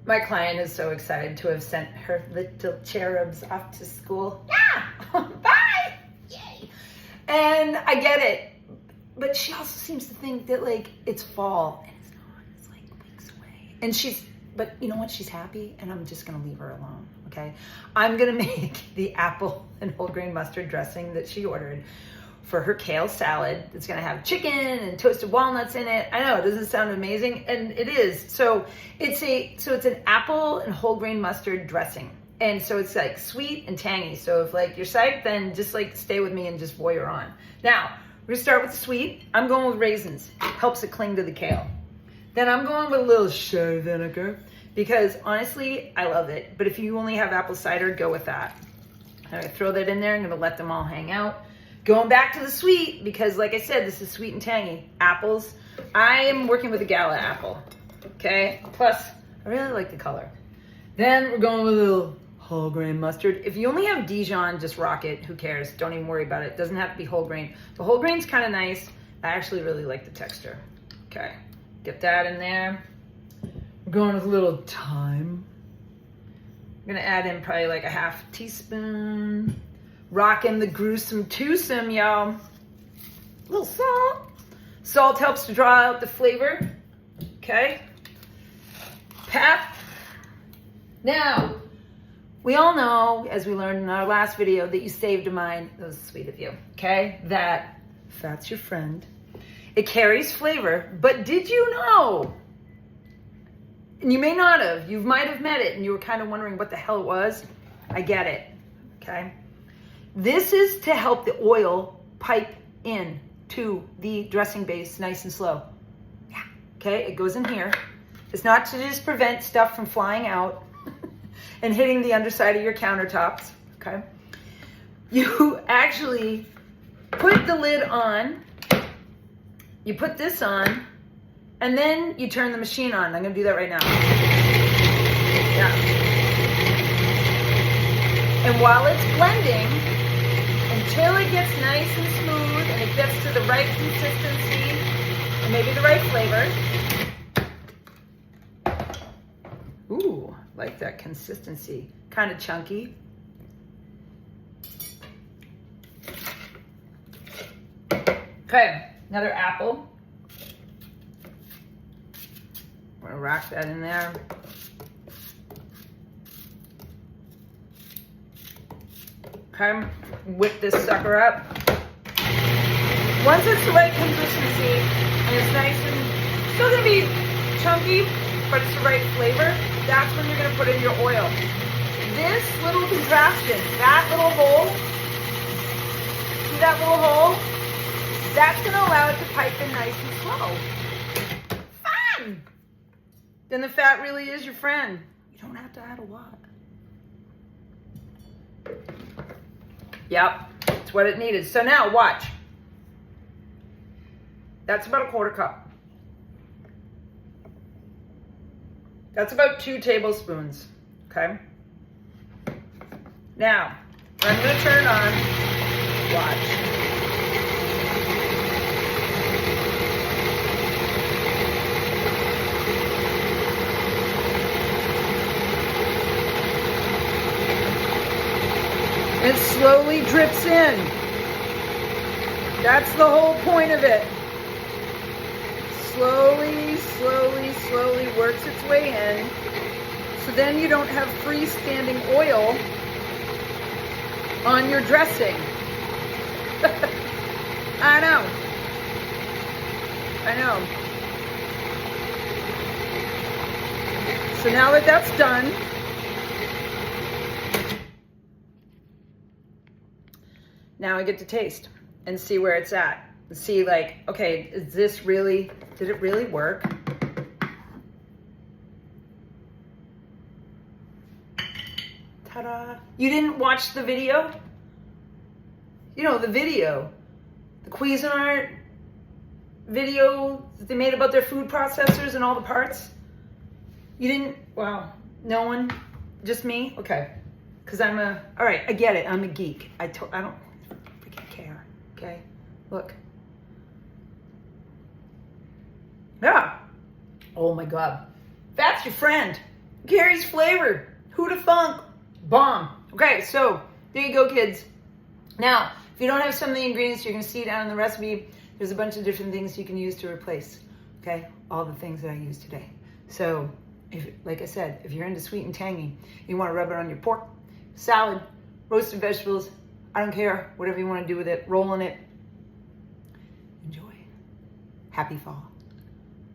My client is so excited to have sent her little cherubs off to school. Yeah, bye, yay. And I get it, but she also seems to think that like it's fall, and it's not. It's like weeks away. And but you know what? She's happy, and I'm just gonna leave her alone. Okay, I'm gonna make the apple and whole grain mustard dressing that she ordered for her kale salad. It's gonna have chicken and toasted walnuts in it. I know it doesn't sound amazing, and it is. So it's an apple and whole grain mustard dressing, and so it's like sweet and tangy. So if like you're psyched, then just like stay with me and just voyeur on. Now we're gonna start with sweet. I'm going with raisins. Helps it cling to the kale. Then I'm going with a little sherry vinegar because honestly I love it. But if you only have apple cider, go with that. I'm gonna throw that in there. I'm gonna let them all hang out. Going back to the sweet, because like I said, this is sweet and tangy. Apples. I am working with a Gala apple. Okay? Plus, I really like the color. Then we're going with a little whole grain mustard. If you only have Dijon, just rock it. Who cares? Don't even worry about it. It doesn't have to be whole grain. The whole grain's kind of nice. I actually really like the texture. Okay. Get that in there. We're going with a little thyme. I'm going to add in probably like a half teaspoon. Rocking the gruesome twosome, y'all. A little salt. Salt helps to draw out the flavor. Okay. Pep. Now, we all know, as we learned in our last video, that you saved a mind. That was sweet of you. Okay. That fat's your friend. It carries flavor, but did you know? And you may not have. You might have met it, and you were kind of wondering what the hell it was. I get it. Okay. This is to help the oil pipe in to the dressing base nice and slow. Yeah. Okay, it goes in here. It's not to just prevent stuff from flying out and hitting the underside of your countertops. Okay. You actually put the lid on, you put this on, and then you turn the machine on. I'm going to do that right now. Yeah. And while it's blending, until it gets nice and smooth and it gets to the right consistency and maybe the right flavor. Ooh, like that consistency. Kind of chunky. Okay, another apple. I'm gonna rack that in there. Okay, whip this sucker up. Once it's the right consistency and it's nice and still gonna be chunky, but it's the right flavor, that's when you're gonna put in your oil. This little contraption, that little hole, see that little hole? That's gonna allow it to pipe in nice and slow. Fun! Then the fat really is your friend. You don't have to add a lot. Yep, it's what it needed. So now watch. That's about a quarter cup. That's about 2 tablespoons, okay? Now, I'm gonna turn it on, watch. It slowly drips in. That's the whole point of it. Slowly, slowly, slowly works its way in. So then you don't have freestanding oil on your dressing. I know. I know. So now that that's done, now I get to taste and see where it's at. See, like, okay, is this really, did it really work? Ta-da. You didn't watch the video? You know, the video. The Cuisinart video that they made about their food processors and all the parts? You didn't? Wow. No one? Just me? Okay. Because all right, I get it. I'm a geek. I don't freaking care. Okay? Look. Yeah. Oh my God. That's your friend. Carries flavor. Who'da thunk? Bomb. Okay, so there you go, kids. Now, if you don't have some of the ingredients, you're going to see down in the recipe, there's a bunch of different things you can use to replace, okay, all the things that I used today. So, like I said, if you're into sweet and tangy, you want to rub it on your pork, salad, roasted vegetables, I don't care, whatever you want to do with it, roll in it. Enjoy. Happy fall.